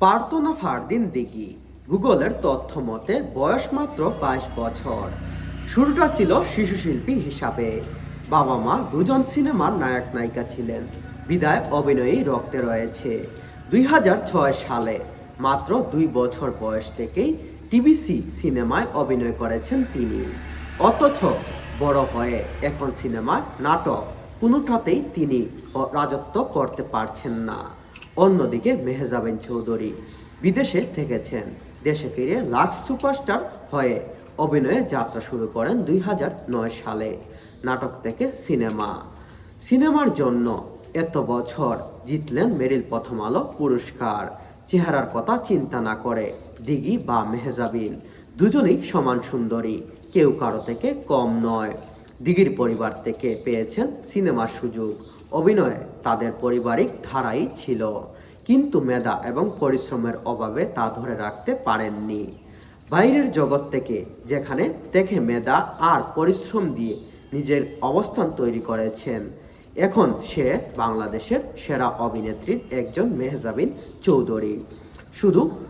প্রার্থনা ফারদিন দিঘি। গুগলের তথ্য মতে বয়স মাত্র 22 বছর। শুরুটা ছিল শিশু শিল্পী হিসাবে। বাবা মা দুজন সিনেমার নায়ক নায়িকা ছিলেন, বিদায় অভিনয়ী রক্তে রয়েছে। 2006 সালে মাত্র 2 বছর বয়স থেকেই টিভিসি সিনেমায় অভিনয় করেছেন তিনি। অথচ বড় হয়ে এখন সিনেমা, নাটক কোনোটাতেই তিনি রাজত্ব করতে পারছেন না। অন্যদিকে মেহজাবিন চৌধুরী বিদেশে থেকেছেন, দেশে ফিরে লাক্স সুপারস্টার হয়ে অভিনয়ে যাত্রা শুরু করেন 2009 সালে। নাটক থেকে সিনেমার জন্য এত বছর জিতলেন মেরিল প্রথম আলো পুরস্কার। চেহারার কথা চিন্তা না করে দিঘি বা মেহজাবিন দুজনেই সমান সুন্দরী, কেউ কারো থেকে কম নয়। দিঘির পরিবার থেকে পেয়েছেন সিনেমার সুযোগ, অভিনয়ে তাদের পারিবারিক ধারাই ছিল, কিন্তু মেধা এবং পরিশ্রমের অভাবে তা ধরে রাখতে পারেননি। বাইরের জগৎ থেকে যেখানে দেখে মেধা আর পরিশ্রম দিয়ে নিজের অবস্থান তৈরি করেছেন। এখন সে বাংলাদেশের সেরা অভিনেত্রীর একজন মেহজাবিন চৌধুরী। শুধু